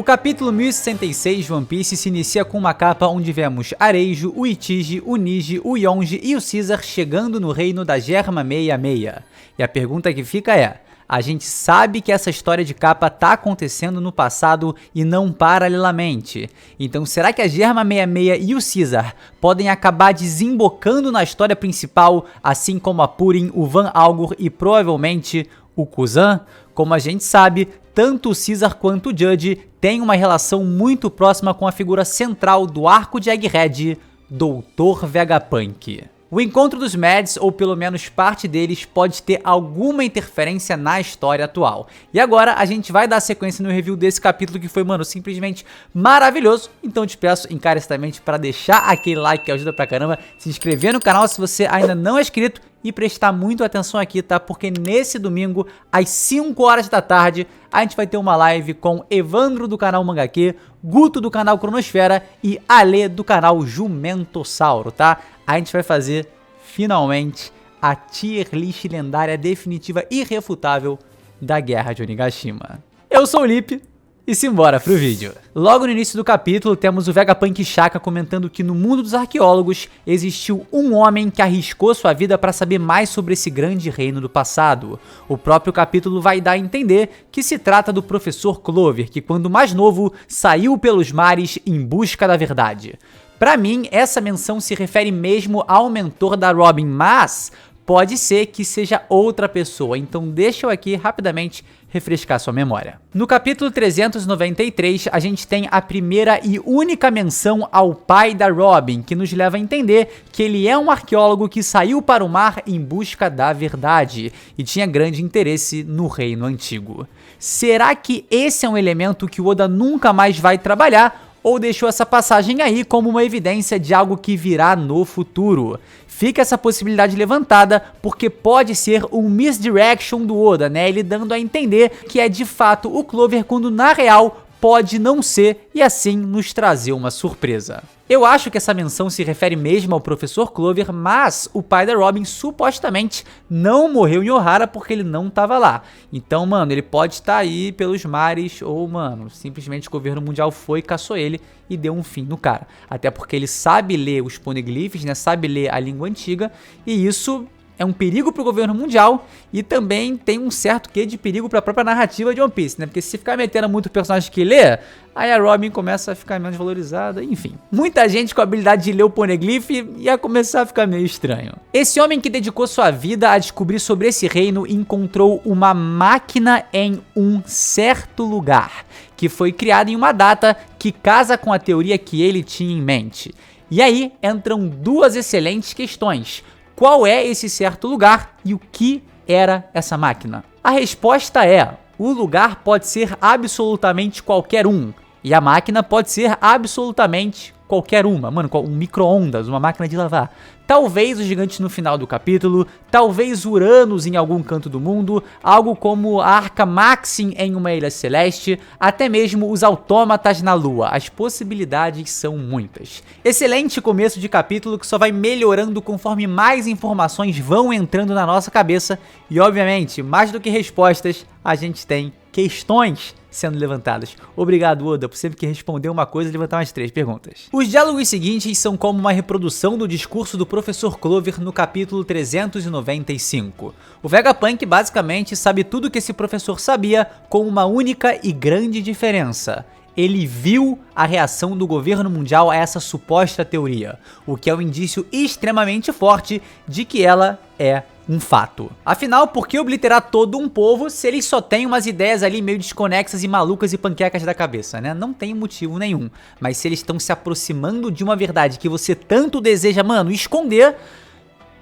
capítulo 1066 de One Piece se inicia com uma capa onde vemos Areijo, o Ichiji, o Niji, o Yonji e o Caesar chegando no reino da Germa 66. E a pergunta que fica é: a gente sabe que essa história de capa tá acontecendo no passado e não paralelamente. Então será que a Germa 66 e o Caesar podem acabar desembocando na história principal, assim como a Purin, o Van Algur e provavelmente o Kuzan? Como a gente sabe, tanto o Caesar quanto o Judge têm uma relação muito próxima com a figura central do arco de Egghead, Dr. Vegapunk. O encontro dos Mads, ou pelo menos parte deles, pode ter alguma interferência na história atual. E agora a gente vai dar sequência no review desse capítulo que foi, mano, simplesmente maravilhoso. Então eu te peço encarecidamente para deixar aquele like que ajuda pra caramba, se inscrever no canal se você ainda não é inscrito e prestar muito atenção aqui, tá? Porque nesse domingo, às 5 horas da tarde, a gente vai ter uma live com Evandro do canal Mangaque, Guto do canal Cronosfera e Ale do canal Jumentossauro, tá? A gente vai fazer, finalmente, a tier list lendária definitiva e irrefutável da Guerra de Onigashima. Eu sou o Lipe e simbora pro vídeo. Logo no início do capítulo, temos o Vegapunk Shaka comentando que no mundo dos arqueólogos existiu um homem que arriscou sua vida para saber mais sobre esse grande reino do passado. O próprio capítulo vai dar a entender que se trata do professor Clover, que quando mais novo, saiu pelos mares em busca da verdade. Pra mim, essa menção se refere mesmo ao mentor da Robin, mas pode ser que seja outra pessoa, então deixa eu aqui rapidamente refrescar sua memória. No capítulo 393, a gente tem a primeira e única menção ao pai da Robin, que nos leva a entender que ele é um arqueólogo que saiu para o mar em busca da verdade e tinha grande interesse no reino antigo. Será que esse é um elemento que o Oda nunca mais vai trabalhar? Ou deixou essa passagem aí como uma evidência de algo que virá no futuro? Fica essa possibilidade levantada porque pode ser um misdirection do Oda, né? Ele dando a entender que é de fato o Clover quando na real pode não ser e assim nos trazer uma surpresa. Eu acho que essa menção se refere mesmo ao professor Clover, mas o pai da Robin supostamente não morreu em Ohara porque ele não tava lá. Então, mano, ele pode estar aí pelos mares ou, mano, simplesmente o governo mundial foi, caçou ele e deu um fim no cara. Até porque ele sabe ler os poneglyphs, né, sabe ler a língua antiga e isso é um perigo pro governo mundial e também tem um certo quê de perigo pra própria narrativa de One Piece, né? Porque se ficar metendo muito personagem que lê, aí a Robin começa a ficar menos valorizada, enfim. Muita gente com a habilidade de ler o poneglyph ia começar a ficar meio estranho. Esse homem que dedicou sua vida a descobrir sobre esse reino encontrou uma máquina em um certo lugar, que foi criada em uma data que casa com a teoria que ele tinha em mente. E aí entram duas excelentes questões. Qual é esse certo lugar e o que era essa máquina? A resposta é: o lugar pode ser absolutamente qualquer um e a máquina pode ser absolutamente qualquer uma. Mano, um micro-ondas, uma máquina de lavar. Talvez o gigante no final do capítulo, talvez Uranus em algum canto do mundo, algo como a Arca Maxim em uma ilha celeste, até mesmo os autômatas na lua. As possibilidades são muitas. Excelente começo de capítulo que só vai melhorando conforme mais informações vão entrando na nossa cabeça e, obviamente, mais do que respostas, a gente tem questões sendo levantadas. Obrigado, Oda, por sempre que responder uma coisa e levantar mais 3 perguntas. Os diálogos seguintes são como uma reprodução do discurso do professor Clover no capítulo 395. O Vegapunk basicamente sabe tudo que esse professor sabia com uma única e grande diferença. Ele viu a reação do governo mundial a essa suposta teoria, o que é um indício extremamente forte de que ela é um fato. Afinal, por que obliterar todo um povo se eles só têm umas ideias ali meio desconexas e malucas e panquecas da cabeça, né? Não tem motivo nenhum. Mas se eles estão se aproximando de uma verdade que você tanto deseja, mano, esconder,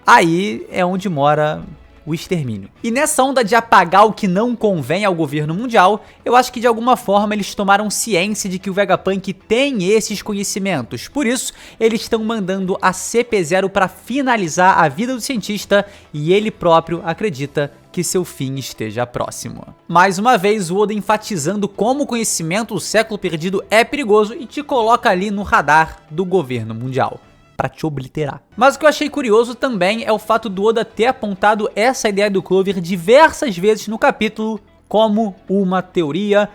aí é onde mora o extermínio. E nessa onda de apagar o que não convém ao governo mundial, eu acho que de alguma forma eles tomaram ciência de que o Vegapunk tem esses conhecimentos. Por isso, eles estão mandando a CP0 para finalizar a vida do cientista e ele próprio acredita que seu fim esteja próximo. Mais uma vez, o Oda enfatizando como o conhecimento do século perdido é perigoso e te coloca ali no radar do governo mundial para te obliterar. Mas o que eu achei curioso também é o fato do Oda ter apontado essa ideia do Clover diversas vezes no capítulo como uma teoria,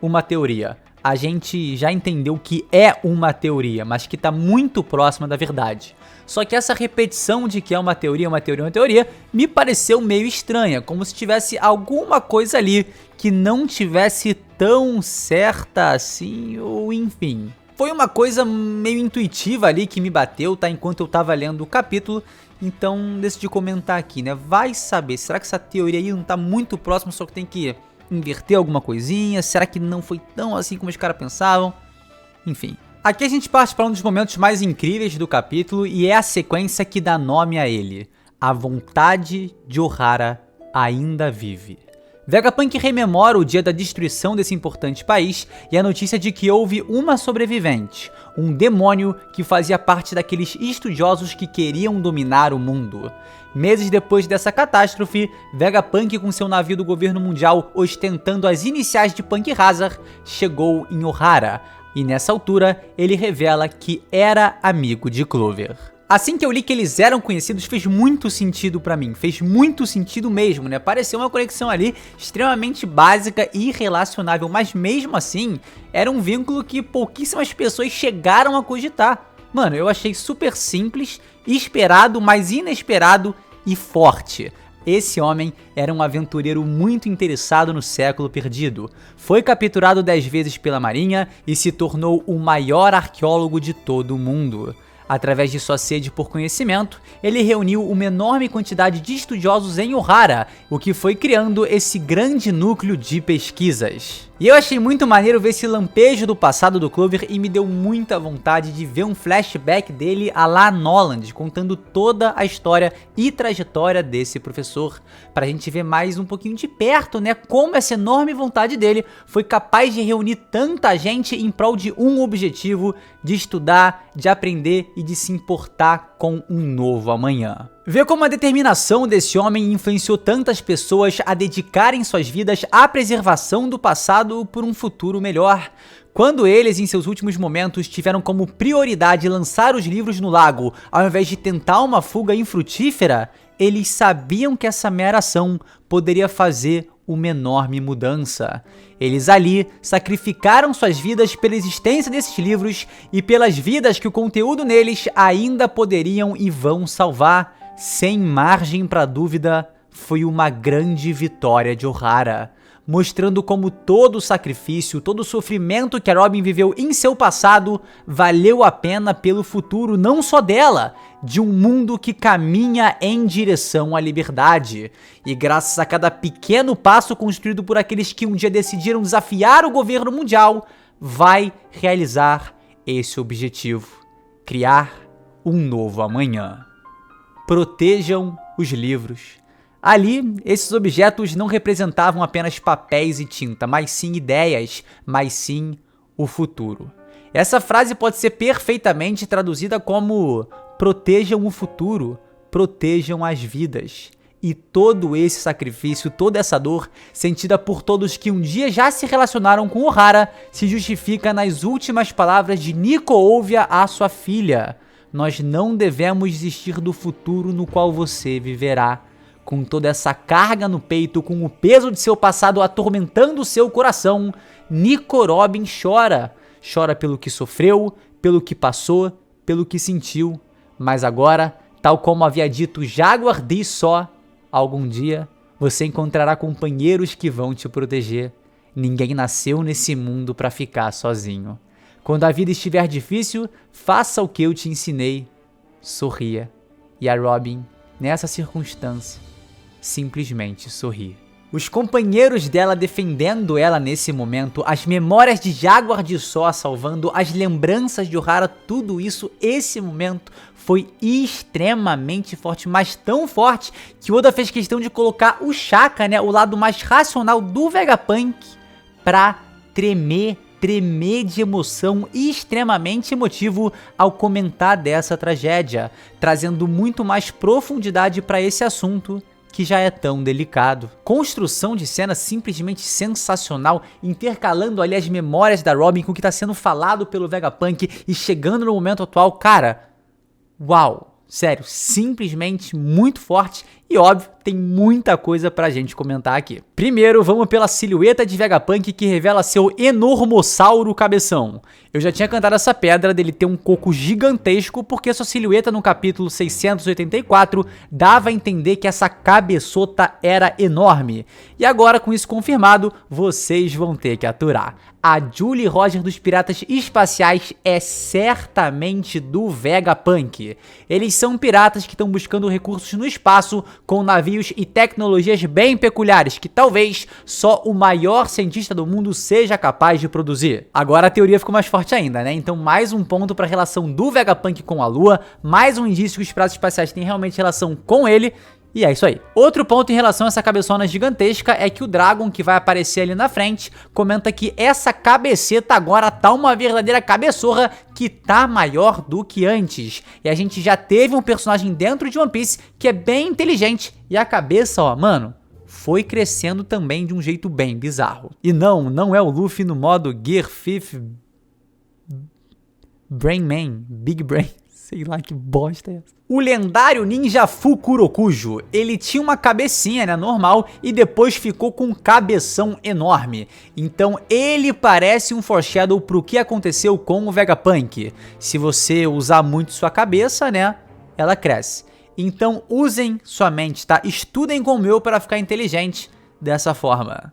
uma teoria. A gente já entendeu que é uma teoria, mas que está muito próxima da verdade. Só que essa repetição de que é uma teoria, me pareceu meio estranha, como se tivesse alguma coisa ali que não tivesse tão certa assim, ou enfim. Foi uma coisa meio intuitiva ali que me bateu, tá? Enquanto eu tava lendo o capítulo, então decidi comentar aqui, né? Vai saber, será que essa teoria aí não tá muito próxima, só que tem que inverter alguma coisinha? Será que não foi tão assim como os caras pensavam? Enfim. Aqui a gente parte para um dos momentos mais incríveis do capítulo e é a sequência que dá nome a ele. A vontade de Ohara ainda vive. Vegapunk rememora o dia da destruição desse importante país e a notícia de que houve uma sobrevivente, um demônio que fazia parte daqueles estudiosos que queriam dominar o mundo. Meses depois dessa catástrofe, Vegapunk com seu navio do governo mundial ostentando as iniciais de Punk Hazard, chegou em Ohara, e nessa altura ele revela que era amigo de Clover. Assim que eu li que eles eram conhecidos, fez muito sentido pra mim, fez muito sentido mesmo, né? Pareceu uma conexão ali extremamente básica e relacionável, mas mesmo assim, era um vínculo que pouquíssimas pessoas chegaram a cogitar. Mano, eu achei super simples, esperado, mas inesperado e forte. Esse homem era um aventureiro muito interessado no século perdido. Foi capturado 10 vezes pela marinha e se tornou o maior arqueólogo de todo o mundo. Através de sua sede por conhecimento, ele reuniu uma enorme quantidade de estudiosos em Ohara, o que foi criando esse grande núcleo de pesquisas. E eu achei muito maneiro ver esse lampejo do passado do Clover e me deu muita vontade de ver um flashback dele à la Noland, contando toda a história e trajetória desse professor, pra gente ver mais um pouquinho de perto, né, como essa enorme vontade dele foi capaz de reunir tanta gente em prol de um objetivo, de estudar, de aprender e de se importar com um novo amanhã. Ver como a determinação desse homem influenciou tantas pessoas a dedicarem suas vidas à preservação do passado por um futuro melhor. Quando eles, em seus últimos momentos, tiveram como prioridade lançar os livros no lago, ao invés de tentar uma fuga infrutífera, eles sabiam que essa mera ação poderia fazer uma enorme mudança. Eles ali sacrificaram suas vidas pela existência desses livros e pelas vidas que o conteúdo neles ainda poderiam e vão salvar. Sem margem para dúvida, foi uma grande vitória de Ohara, mostrando como todo o sacrifício, todo o sofrimento que a Robin viveu em seu passado valeu a pena pelo futuro não só dela, de um mundo que caminha em direção à liberdade. E graças a cada pequeno passo construído por aqueles que um dia decidiram desafiar o governo mundial, vai realizar esse objetivo: criar um novo amanhã. Protejam os livros. Ali, esses objetos não representavam apenas papéis e tinta, mas sim ideias, mas sim o futuro. Essa frase pode ser perfeitamente traduzida como: protejam o futuro, protejam as vidas. E todo esse sacrifício, toda essa dor, sentida por todos que um dia já se relacionaram com Ohara, se justifica nas últimas palavras de Nico Ouvia à sua filha: nós não devemos desistir do futuro no qual você viverá. Com toda essa carga no peito, com o peso de seu passado atormentando seu coração, Nico Robin chora. Chora pelo que sofreu, pelo que passou, pelo que sentiu. Mas agora, tal como havia dito Jaguar D. Só, algum dia você encontrará companheiros que vão te proteger. Ninguém nasceu nesse mundo para ficar sozinho. Quando a vida estiver difícil, faça o que eu te ensinei. Sorria. E a Robin, nessa circunstância, simplesmente sorri. Os companheiros dela defendendo ela nesse momento, as memórias de Jaguar de Só salvando, as lembranças de Ohara, tudo isso, esse momento foi extremamente forte, mas tão forte que Oda fez questão de colocar o Shaka, né, o lado mais racional do Vegapunk, pra tremer de emoção e extremamente emotivo ao comentar dessa tragédia, trazendo muito mais profundidade para esse assunto que já é tão delicado. Construção de cena simplesmente sensacional, intercalando ali as memórias da Robin com o que está sendo falado pelo Vegapunk e chegando no momento atual, cara, uau, sério, simplesmente muito forte e óbvio, tem muita coisa pra gente comentar aqui. Primeiro, vamos pela silhueta de Vegapunk que revela seu enormossauro cabeção. Eu já tinha cantado essa pedra dele ter um coco gigantesco porque sua silhueta no capítulo 684 dava a entender que essa cabeçota era enorme. E agora, com isso confirmado, vocês vão ter que aturar. A Julie Roger dos Piratas Espaciais é certamente do Vegapunk. Eles são piratas que estão buscando recursos no espaço com navios e tecnologias bem peculiares que talvez só o maior cientista do mundo seja capaz de produzir. Agora a teoria ficou mais forte ainda, né? Então mais um ponto para a relação do Vegapunk com a Lua, mais um indício que os piratas espaciais têm realmente relação com ele. E é isso aí. Outro ponto em relação a essa cabeçona gigantesca é que o Dragon, que vai aparecer ali na frente, comenta que essa cabeceta agora tá uma verdadeira cabeçorra que tá maior do que antes. E a gente já teve um personagem dentro de One Piece que é bem inteligente e a cabeça, ó, mano, foi crescendo também de um jeito bem bizarro. E não é o Luffy no modo Gear 5 Brain Man, Big Brain. Sei lá que bosta é essa. O lendário ninja Fukurokujo, ele tinha uma cabecinha, né, normal, e depois ficou com um cabeção enorme. Então ele parece um foreshadow pro que aconteceu com o Vegapunk. Se você usar muito sua cabeça, né, ela cresce. Então usem sua mente, tá? Estudem como eu para ficar inteligente dessa forma.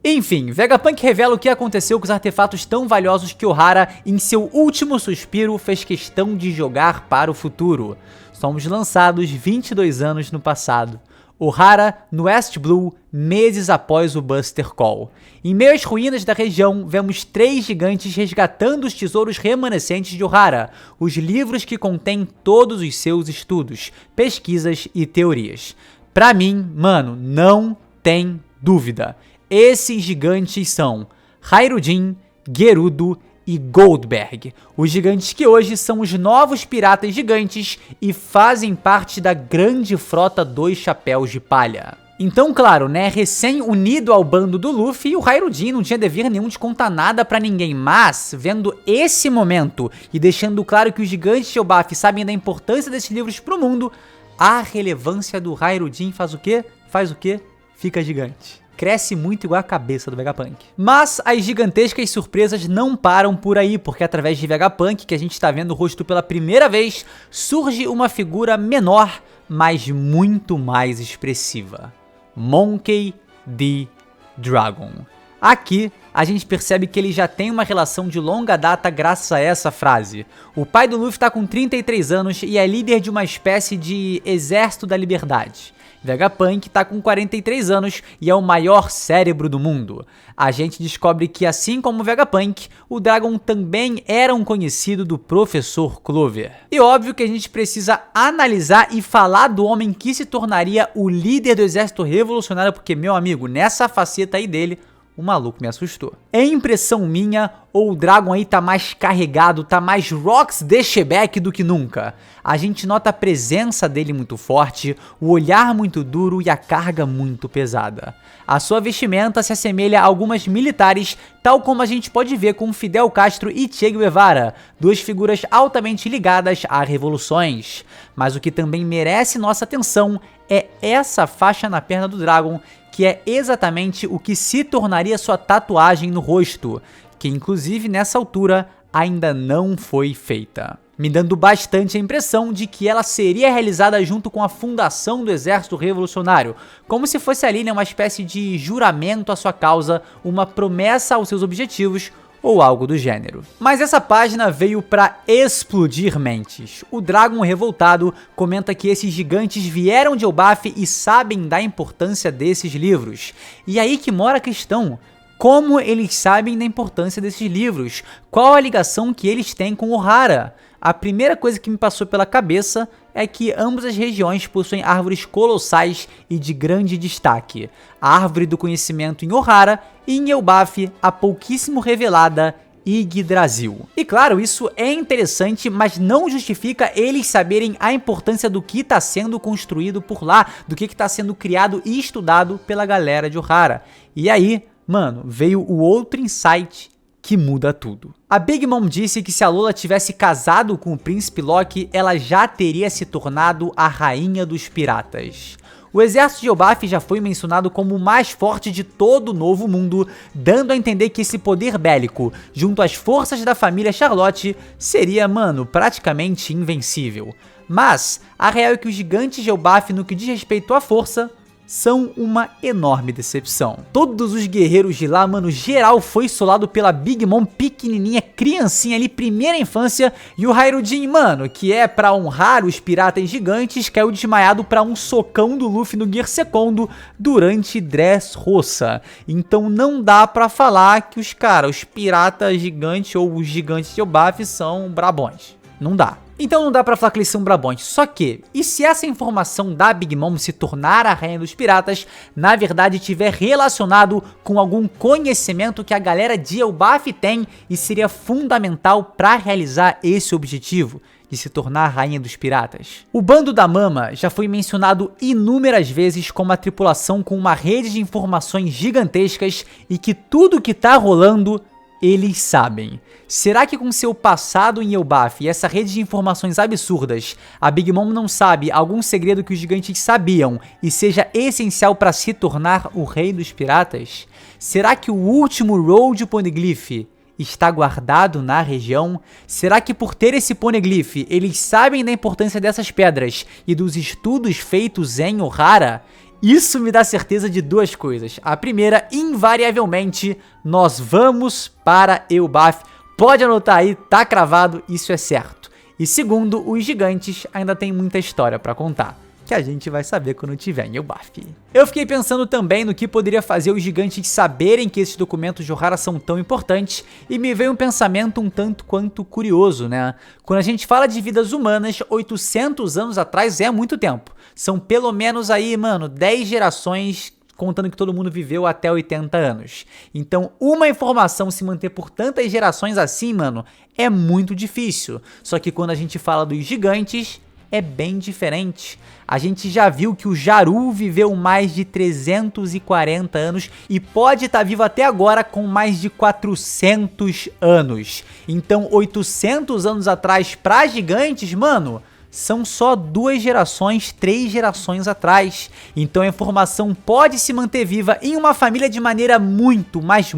Enfim, Vegapunk revela o que aconteceu com os artefatos tão valiosos que Ohara, em seu último suspiro, fez questão de jogar para o futuro. Somos lançados 22 anos no passado. Ohara, no West Blue, meses após o Buster Call. Em meio às ruínas da região, vemos 3 gigantes resgatando os tesouros remanescentes de Ohara, os livros que contêm todos os seus estudos, pesquisas e teorias. Pra mim, mano, não tem dúvida. Esses gigantes são Hyrudin, Gerudo e Goldberg, os gigantes que hoje são os novos piratas gigantes e fazem parte da grande frota dos Chapéus de Palha. Então, claro, né, recém-unido ao bando do Luffy, o Hyrudin não tinha dever nenhum de contar nada pra ninguém, mas, vendo esse momento e deixando claro que os gigantes de Elbaf sabem da importância desses livros pro mundo, a relevância do Hyrudin faz o quê? Faz o quê? Fica gigante. Cresce muito igual a cabeça do Vegapunk. Mas as gigantescas surpresas não param por aí, porque através de Vegapunk, que a gente está vendo o rosto pela primeira vez, surge uma figura menor, mas muito mais expressiva. Monkey D. Dragon. Aqui, a gente percebe que ele já tem uma relação de longa data graças a essa frase. O pai do Luffy está com 33 anos e é líder de uma espécie de Exército da Liberdade. Vegapunk está com 43 anos e é o maior cérebro do mundo. A gente descobre que, assim como o Vegapunk, o Dragon também era um conhecido do Professor Clover. E óbvio que a gente precisa analisar e falar do homem que se tornaria o líder do Exército Revolucionário, porque, meu amigo, nessa faceta aí dele, o maluco me assustou. É impressão minha ou o Dragon aí tá mais carregado, tá mais Rocks de Shebeck do que nunca? A gente nota a presença dele muito forte, o olhar muito duro e a carga muito pesada. A sua vestimenta se assemelha a algumas militares, tal como a gente pode ver com Fidel Castro e Che Guevara, duas figuras altamente ligadas a revoluções. Mas o que também merece nossa atenção é essa faixa na perna do Dragon, que é exatamente o que se tornaria sua tatuagem no rosto, que inclusive nessa altura ainda não foi feita, me dando bastante a impressão de que ela seria realizada junto com a fundação do Exército Revolucionário, como se fosse ali, né, uma espécie de juramento à sua causa, uma promessa aos seus objetivos, ou algo do gênero. Mas essa página veio para explodir mentes. O Dragon revoltado comenta que esses gigantes vieram de Elbaf e sabem da importância desses livros. E aí que mora a questão. Como eles sabem da importância desses livros? Qual a ligação que eles têm com Ohara? A primeira coisa que me passou pela cabeça é que ambas as regiões possuem árvores colossais e de grande destaque. A árvore do conhecimento em Ohara e em Elbaf a pouquíssimo revelada Yggdrasil. E claro, isso é interessante, mas não justifica eles saberem a importância do que está sendo construído por lá, do que está sendo criado e estudado pela galera de Ohara. E aí, mano, veio o outro insight que muda tudo. A Big Mom disse que se a Lola tivesse casado com o príncipe Loki, ela já teria se tornado a rainha dos piratas. O exército de Elbaf já foi mencionado como o mais forte de todo o Novo Mundo, dando a entender que esse poder bélico, junto às forças da família Charlotte, seria, mano, praticamente invencível. Mas a real é que os gigantes de Elbaf, no que diz respeito à força, são uma enorme decepção. Todos os guerreiros de lá, mano, geral foi solado pela Big Mom pequenininha, criancinha ali, primeira infância, e o Hyrule, mano, que é pra honrar os piratas gigantes, caiu desmaiado pra um socão do Luffy no Gear Secondo durante Dressrosa. Então não dá pra falar que os piratas gigantes ou os gigantes de Elbaf são brabões. Não dá. Então não dá pra falar que eles são brabões, só que, e se essa informação da Big Mom se tornar a rainha dos piratas, na verdade tiver relacionado com algum conhecimento que a galera de Elbaf tem e seria fundamental pra realizar esse objetivo, de se tornar a rainha dos piratas? O bando da Mama já foi mencionado inúmeras vezes como uma tripulação com uma rede de informações gigantescas e que tudo que tá rolando eles sabem. Será que com seu passado em Elbaf e essa rede de informações absurdas, a Big Mom não sabe algum segredo que os gigantes sabiam e seja essencial para se tornar o rei dos piratas? Será que o último Road Poneglyph está guardado na região? Será que por ter esse Poneglyph, eles sabem da importância dessas pedras e dos estudos feitos em Ohara? Isso me dá certeza de duas coisas. A primeira, invariavelmente, nós vamos para Elbaf. Pode anotar aí, tá cravado, isso é certo. E segundo, os gigantes ainda tem muita história pra contar, que a gente vai saber quando tiver em Elbaf. Eu fiquei pensando também no que poderia fazer os gigantes saberem que esses documentos de Ohara são tão importantes, e me veio um pensamento um tanto quanto curioso, né? Quando a gente fala de vidas humanas, 800 anos atrás é muito tempo. São pelo menos aí, mano, 10 gerações, contando que todo mundo viveu até 80 anos. Então, uma informação se manter por tantas gerações assim, mano, é muito difícil. Só que quando a gente fala dos gigantes, é bem diferente. A gente já viu que o Jaru viveu mais de 340 anos e pode estar vivo até agora com mais de 400 anos. Então, 800 anos atrás para gigantes, mano, são só 2 gerações, 3 gerações atrás. Então a informação pode se manter viva em uma família de maneira muito mais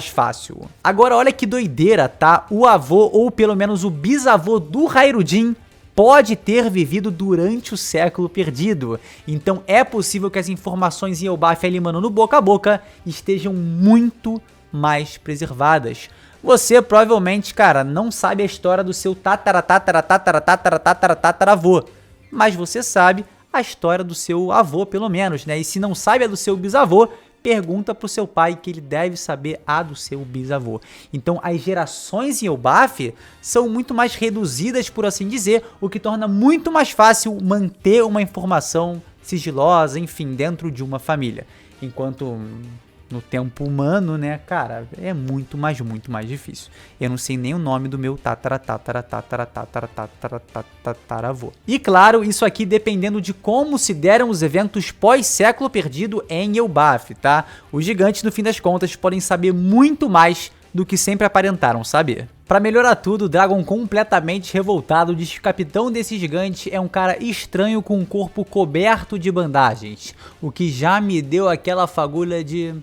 fácil. Agora olha que doideira, tá? O avô, ou pelo menos o bisavô do Hyrule pode ter vivido durante o século perdido. Então é possível que as informações em Elbaf ali, mano, no boca a boca, estejam muito mais preservadas. Você provavelmente, cara, não sabe a história do seu tataravô, mas você sabe a história do seu avô, pelo menos, né? E se não sabe a do seu bisavô, pergunta pro seu pai, que ele deve saber a do seu bisavô. Então as gerações em Elbaf são muito mais reduzidas, por assim dizer, o que torna muito mais fácil manter uma informação sigilosa, enfim, dentro de uma família. Enquanto no tempo humano, né, cara, é muito mais difícil. Eu não sei nem o nome do meu tataravô. E claro, isso aqui dependendo de como se deram os eventos pós-século perdido em Elbaf, tá? Os gigantes, no fim das contas, podem saber muito mais do que sempre aparentaram saber. Pra melhorar tudo, o Dragon, completamente revoltado, diz que o capitão desse gigante é um cara estranho com um corpo coberto de bandagens, o que já me deu aquela fagulha de: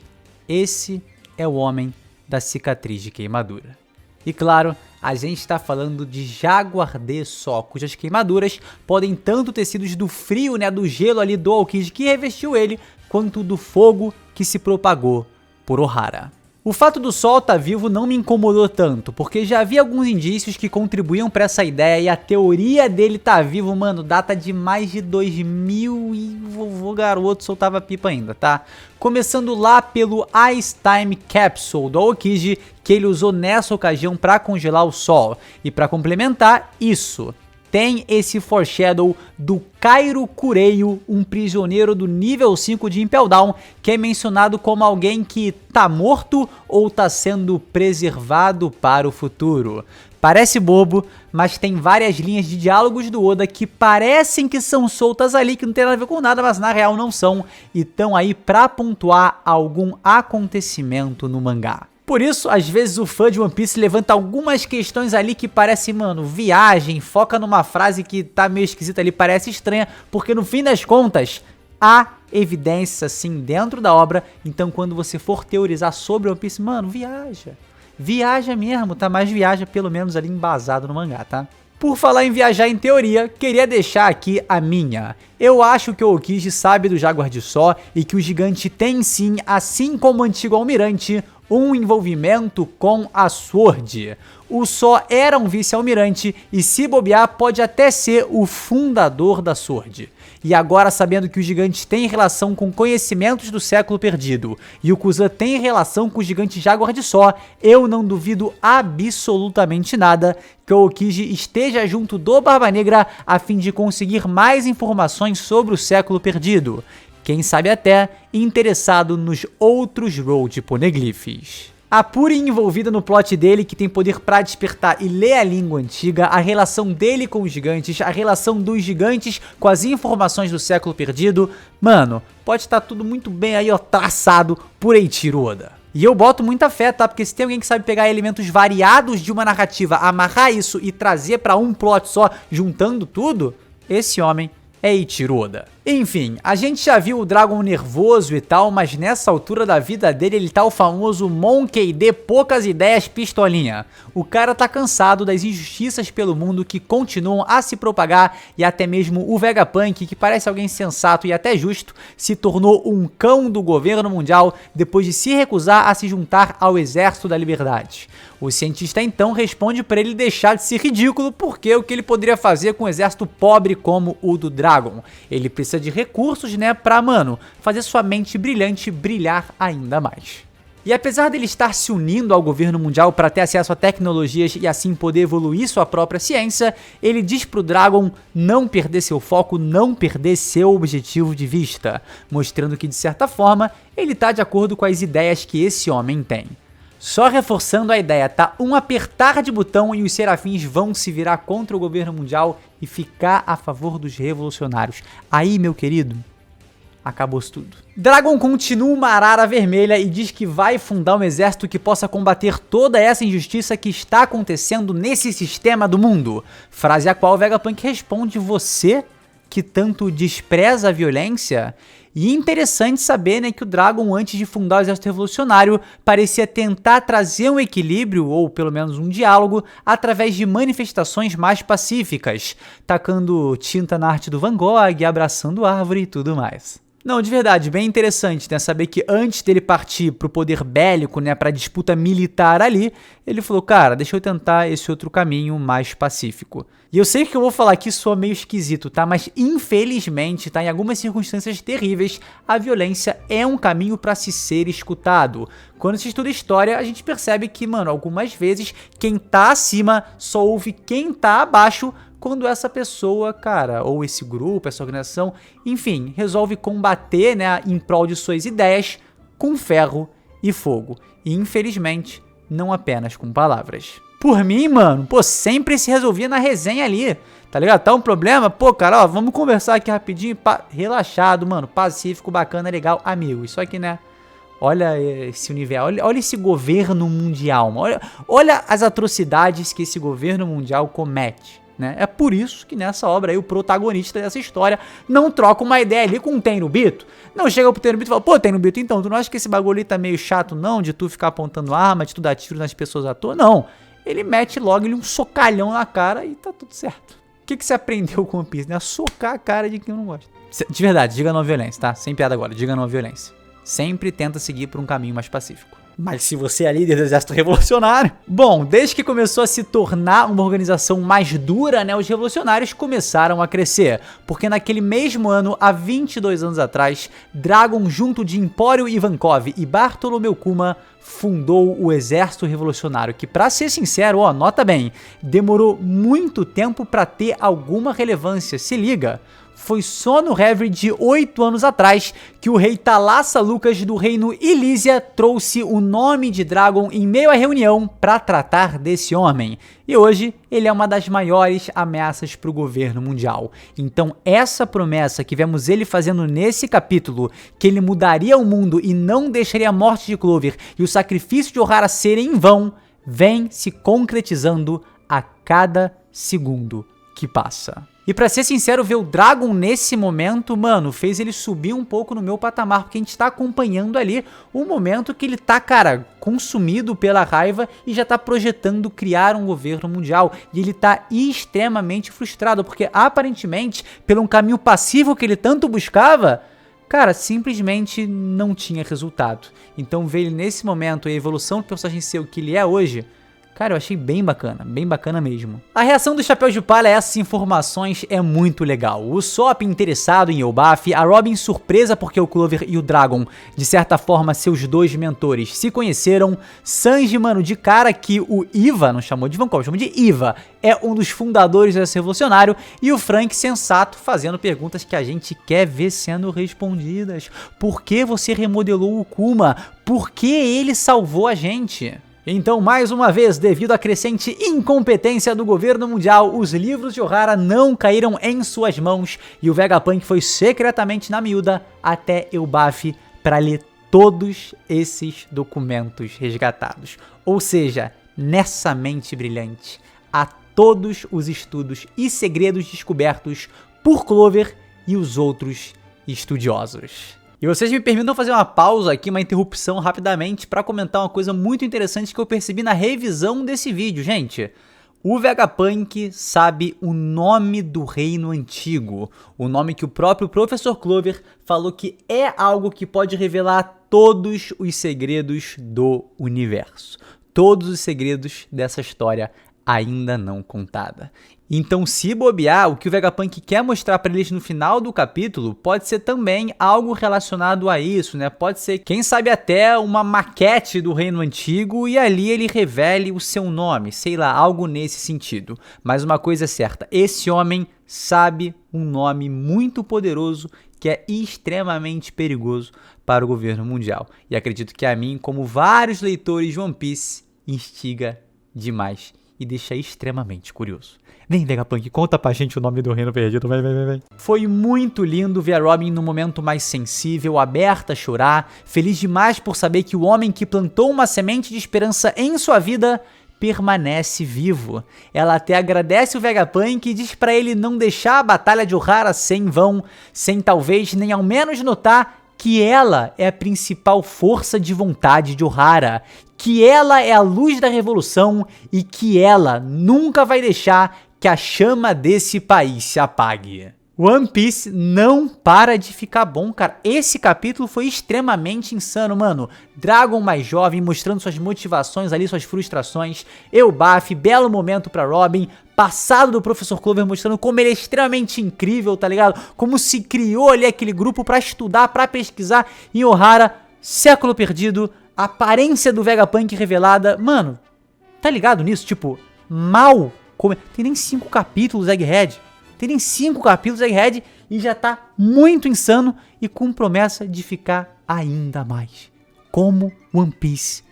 esse é o homem da cicatriz de queimadura. E claro, a gente está falando de Jaguar de Só, cujas queimaduras podem tanto ter sido do frio, né, do gelo ali do Aokiji que revestiu ele, quanto do fogo que se propagou por Ohara. O fato do Sol estar vivo não me incomodou tanto, porque já havia alguns indícios que contribuíam para essa ideia, e a teoria dele estar vivo, mano, data de mais de 2000 e vovô garoto soltava pipa ainda, tá? Começando lá pelo Ice Time Capsule do Aokiji, que ele usou nessa ocasião para congelar o Sol. E para complementar isso, tem esse foreshadow do Kairo Kureio, um prisioneiro do nível 5 de Impel Down, que é mencionado como alguém que tá morto ou tá sendo preservado para o futuro. Parece bobo, mas tem várias linhas de diálogos do Oda que parecem que são soltas ali, que não tem nada a ver com nada, mas na real não são, e estão aí pra pontuar algum acontecimento no mangá. Por isso, às vezes o fã de One Piece levanta algumas questões ali que parecem, mano, viagem, foca numa frase que tá meio esquisita ali, parece estranha, porque no fim das contas, há evidências assim dentro da obra, então quando você for teorizar sobre One Piece, mano, viaja mesmo, tá? Mas viaja pelo menos ali embasado no mangá, tá? Por falar em viajar em teoria, queria deixar aqui a minha. Eu acho que o Aokiji sabe do Jaguar de Só e que o gigante tem sim, assim como o antigo almirante, um envolvimento com a Sword. O Só era um vice-almirante e, se bobear, pode até ser o fundador da Sword. E agora, sabendo que o gigante tem relação com conhecimentos do século perdido e o Kuzan tem relação com o gigante Jaguar de Só, eu não duvido absolutamente nada que o Aokiji esteja junto do Barba Negra a fim de conseguir mais informações sobre o século perdido. Quem sabe até interessado nos outros Road Poneglyphs. A Puri envolvida no plot dele, que tem poder pra despertar e ler a língua antiga, a relação dele com os gigantes, a relação dos gigantes com as informações do século perdido, mano, pode estar tudo muito bem aí, ó, traçado por Eiichiro Oda. E eu boto muita fé, tá? Porque se tem alguém que sabe pegar elementos variados de uma narrativa, amarrar isso e trazer pra um plot só, juntando tudo, esse homem é Eiichiro Oda. Enfim, a gente já viu o Dragon nervoso e tal, mas nessa altura da vida dele ele tá o famoso Monkey D poucas ideias pistolinha. O cara tá cansado das injustiças pelo mundo que continuam a se propagar e até mesmo o Vegapunk, que parece alguém sensato e até justo, se tornou um cão do governo mundial depois de se recusar a se juntar ao Exército da Liberdade. O cientista então responde para ele deixar de ser ridículo, porque o que ele poderia fazer com um exército pobre como o do Dragon? Ele precisa de recursos, né, pra, mano, fazer sua mente brilhante brilhar ainda mais. E apesar dele estar se unindo ao governo mundial para ter acesso a tecnologias e assim poder evoluir sua própria ciência, ele diz pro Dragon não perder seu foco, não perder seu objetivo de vista, mostrando que de certa forma ele tá de acordo com as ideias que esse homem tem. Só reforçando a ideia, tá? Um apertar de botão e os serafins vão se virar contra o governo mundial e ficar a favor dos revolucionários. Aí, meu querido, acabou-se tudo. Dragon continua uma arara vermelha e diz que vai fundar um exército que possa combater toda essa injustiça que está acontecendo nesse sistema do mundo. Frase a qual o Vegapunk responde: você que tanto despreza a violência? E interessante saber, né, que o Dragon, antes de fundar o Exército Revolucionário, parecia tentar trazer um equilíbrio, ou pelo menos um diálogo, através de manifestações mais pacíficas, tacando tinta na arte do Van Gogh, abraçando árvore e tudo mais. Não, de verdade, bem interessante, né, saber que antes dele partir pro poder bélico, né, pra disputa militar ali, ele falou, cara, deixa eu tentar esse outro caminho mais pacífico. E eu sei que eu vou falar aqui soa meio esquisito, tá, mas infelizmente, tá, em algumas circunstâncias terríveis, a violência é um caminho pra se ser escutado. Quando se estuda história, a gente percebe que, mano, algumas vezes, quem tá acima só ouve quem tá abaixo, quando essa pessoa, cara, ou esse grupo, essa organização, enfim, resolve combater, né, em prol de suas ideias com ferro e fogo. E, infelizmente, não apenas com palavras. Por mim, mano, pô, sempre se resolvia na resenha ali, tá ligado? Tá um problema? Pô, cara, ó, vamos conversar aqui rapidinho, relaxado, mano, pacífico, bacana, legal, amigo. Isso aqui, né? Olha esse universo, olha esse governo mundial, olha as atrocidades que esse governo mundial comete. Né? É por isso que nessa obra aí o protagonista dessa história não troca uma ideia ali com o Tenryubito. Não chega pro Tenryubito e fala, pô, Tenryubito, então, tu não acha que esse bagulho ali tá meio chato não, de tu ficar apontando arma, de tu dar tiro nas pessoas à toa? Não, ele mete logo ele um socalhão na cara e tá tudo certo. O que você aprendeu com One Piece, né? Socar a cara de quem não gosta. De verdade, diga não à violência, tá? Sem piada agora, diga não à violência. Sempre tenta seguir por um caminho mais pacífico. Mas se você é líder do Exército Revolucionário... Bom, desde que começou a se tornar uma organização mais dura, né, os revolucionários começaram a crescer. Porque naquele mesmo ano, há 22 anos atrás, Dragon, junto de Empório Ivankov e Bartolomeu Kuma, fundou o Exército Revolucionário, que, pra ser sincero, ó, nota bem, demorou muito tempo pra ter alguma relevância, se liga. Foi só no Heavy de 8 anos atrás que o rei Thalassa Lucas do reino Ilísia trouxe o nome de Dragon em meio à reunião para tratar desse homem. E hoje ele é uma das maiores ameaças para o governo mundial. Então essa promessa que vemos ele fazendo nesse capítulo, que ele mudaria o mundo e não deixaria a morte de Clover e o sacrifício de Ohara serem em vão, vem se concretizando a cada segundo que passa. E pra ser sincero, ver o Dragon nesse momento, mano, fez ele subir um pouco no meu patamar, porque a gente tá acompanhando ali o momento que ele tá, cara, consumido pela raiva e já tá projetando criar um governo mundial. E ele tá extremamente frustrado, porque aparentemente, pelo um caminho passivo que ele tanto buscava, cara, simplesmente não tinha resultado. Então ver ele nesse momento e a evolução do personagem ser o que ele é hoje, cara, eu achei bem bacana mesmo. A reação do Chapéu de Palha a essas informações é muito legal. O Sop interessado em Elbaf, a Robin surpresa porque o Clover e o Dragon, de certa forma seus dois mentores, se conheceram, Sanji, mano, de cara que o Iva, não chamou de Ivankov, chamou de Iva, é um dos fundadores desse revolucionário, e o Frank sensato fazendo perguntas que a gente quer ver sendo respondidas. Por que você remodelou o Kuma? Por que ele salvou a gente? Então, mais uma vez, devido à crescente incompetência do governo mundial, os livros de Ohara não caíram em suas mãos e o Vegapunk foi secretamente na miúda até Elbaf para ler todos esses documentos resgatados. Ou seja, nessa mente brilhante, há todos os estudos e segredos descobertos por Clover e os outros estudiosos. E vocês me permitam fazer uma pausa aqui, uma interrupção rapidamente para comentar uma coisa muito interessante que eu percebi na revisão desse vídeo, gente. O Vegapunk sabe o nome do reino antigo, o nome que o próprio Professor Clover falou que é algo que pode revelar todos os segredos do universo, todos os segredos dessa história ainda não contada. Então, se bobear, o que o Vegapunk quer mostrar para eles no final do capítulo pode ser também algo relacionado a isso, né? Pode ser, quem sabe, até uma maquete do Reino Antigo e ali ele revele o seu nome, sei lá, algo nesse sentido. Mas uma coisa é certa, esse homem sabe um nome muito poderoso que é extremamente perigoso para o governo mundial. E acredito que a mim, como vários leitores de One Piece, instiga demais e deixa extremamente curioso. Vem, Vegapunk, conta pra gente o nome do reino perdido, vem. Foi muito lindo ver a Robin no momento mais sensível, aberta a chorar, feliz demais por saber que o homem que plantou uma semente de esperança em sua vida permanece vivo. Ela até agradece o Vegapunk e diz pra ele não deixar a batalha de Ohara ser em vão, sem talvez nem ao menos notar que ela é a principal força de vontade de Ohara, que ela é a luz da revolução e que ela nunca vai deixar que a chama desse país se apague. One Piece não para de ficar bom, cara. Esse capítulo foi extremamente insano, mano. Dragon mais jovem, mostrando suas motivações ali, suas frustrações. Elbaf, belo momento pra Robin. Passado do Professor Clover, mostrando como ele é extremamente incrível, tá ligado? Como se criou ali aquele grupo pra estudar, pra pesquisar. Em Ohara, século perdido, aparência do Vegapunk revelada. Mano, tá ligado nisso? Tipo, mal. Tem nem 5 capítulos, Egghead. Tem nem 5 capítulos, Egghead, e já tá muito insano e com promessa de ficar ainda mais. Como One Piece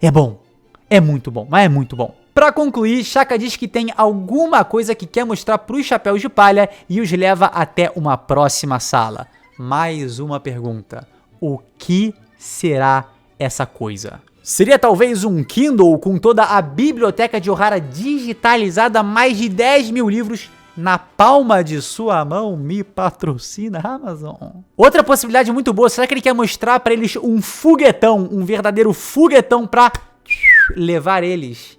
é bom. É muito bom, mas é muito bom. Pra concluir, Shaka diz que tem alguma coisa que quer mostrar pros Chapéus de Palha e os leva até uma próxima sala. Mais uma pergunta. O que será essa coisa? Seria talvez um Kindle com toda a biblioteca de Ohara digitalizada, mais de 10 mil livros na palma de sua mão? Me patrocina, Amazon. Outra possibilidade muito boa, será que ele quer mostrar pra eles um foguetão, um verdadeiro foguetão pra levar eles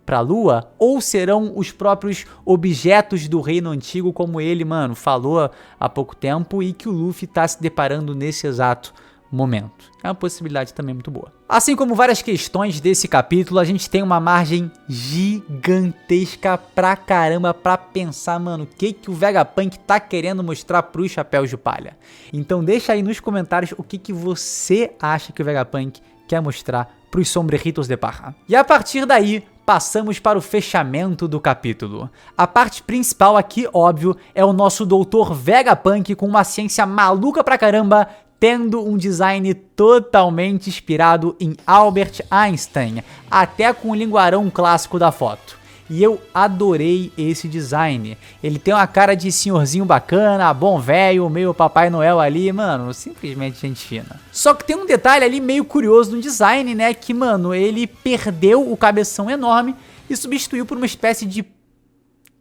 pra lua? Ou serão os próprios objetos do reino antigo, como ele, mano, falou há pouco tempo e que o Luffy tá se deparando nesse exato momento? É uma possibilidade também muito boa. Assim como várias questões desse capítulo, a gente tem uma margem gigantesca pra caramba pra pensar, mano, o que o Vegapunk tá querendo mostrar pros Chapéus de Palha. Então deixa aí nos comentários o que você acha que o Vegapunk quer mostrar pros Sombreritos de Paja. E a partir daí, passamos para o fechamento do capítulo. A parte principal aqui, óbvio, é o nosso Dr. Vegapunk com uma ciência maluca pra caramba, tendo um design totalmente inspirado em Albert Einstein, até com o linguarão clássico da foto. E eu adorei esse design. Ele tem uma cara de senhorzinho bacana, bom velho, meio Papai Noel ali, mano, simplesmente gente fina. Só que tem um detalhe ali meio curioso no design, né, que, mano, ele perdeu o cabeção enorme e substituiu por uma espécie de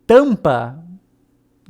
tampa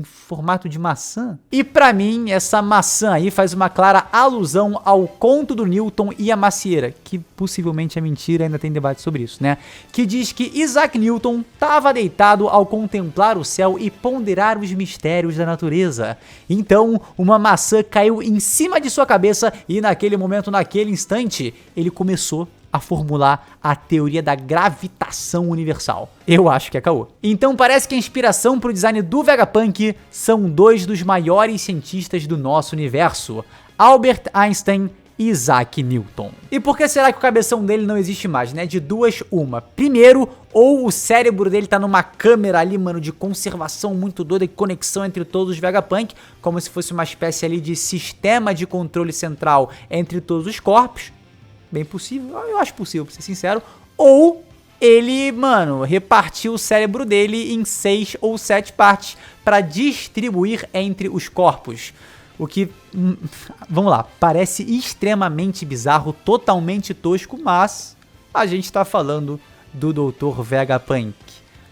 em formato de maçã. E pra mim, essa maçã aí faz uma clara alusão ao conto do Newton e a macieira, que possivelmente é mentira, ainda tem debate sobre isso, né? Que diz que Isaac Newton estava deitado ao contemplar o céu e ponderar os mistérios da natureza. Então, uma maçã caiu em cima de sua cabeça e naquele momento, naquele instante, ele começou a formular a teoria da gravitação universal. Eu acho que é caô. Então parece que a inspiração para o design do Vegapunk são dois dos maiores cientistas do nosso universo, Albert Einstein e Isaac Newton. E por que será que o cabeção dele não existe mais, né? De duas, uma. Primeiro, ou o cérebro dele tá numa câmera ali, mano, de conservação muito doida e conexão entre todos os Vegapunk, como se fosse uma espécie ali de sistema de controle central entre todos os corpos. Bem possível, eu acho possível, pra ser sincero. Ou ele, mano, repartiu o cérebro dele em 6 ou 7 partes para distribuir entre os corpos. O que, vamos lá, parece extremamente bizarro, totalmente tosco, mas a gente tá falando do Dr. Vegapunk.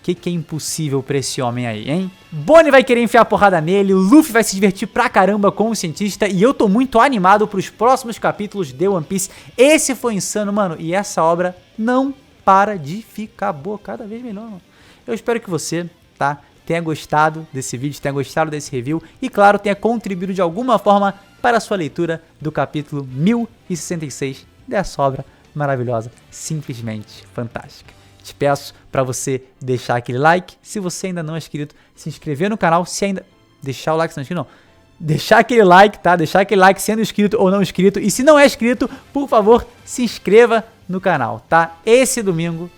O que é impossível pra esse homem aí, hein? Bonnie vai querer enfiar a porrada nele, o Luffy vai se divertir pra caramba com o cientista e eu tô muito animado pros próximos capítulos de One Piece. Esse foi insano, mano, e essa obra não para de ficar boa, cada vez melhor, mano. Eu espero que você, tá, tenha gostado desse vídeo, tenha gostado desse review e, claro, tenha contribuído de alguma forma para a sua leitura do capítulo 1066 dessa obra maravilhosa, simplesmente fantástica. Te peço para você deixar aquele like, se você ainda não é inscrito, se inscrever no canal, se ainda... Deixar o like se não é inscrito, não. Deixar aquele like, tá? Deixar aquele like sendo inscrito ou não inscrito. E se não é inscrito, por favor, se inscreva no canal, tá? Esse domingo,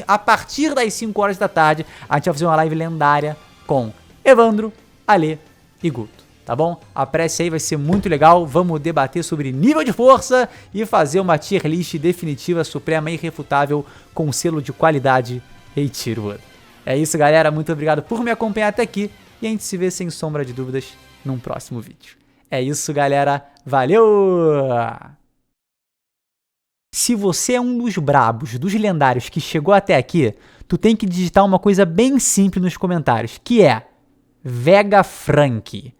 a partir das 5 horas da tarde, a gente vai fazer uma live lendária com Evandro, Ale e Guto. Tá bom? A prece aí vai ser muito legal, vamos debater sobre nível de força e fazer uma tier list definitiva, suprema e irrefutável com selo de qualidade Eiichiro Oda. É isso, galera, muito obrigado por me acompanhar até aqui e a gente se vê sem sombra de dúvidas num próximo vídeo. É isso, galera, valeu! Se você é um dos brabos, dos lendários que chegou até aqui, tu tem que digitar uma coisa bem simples nos comentários, que é Vegafrank.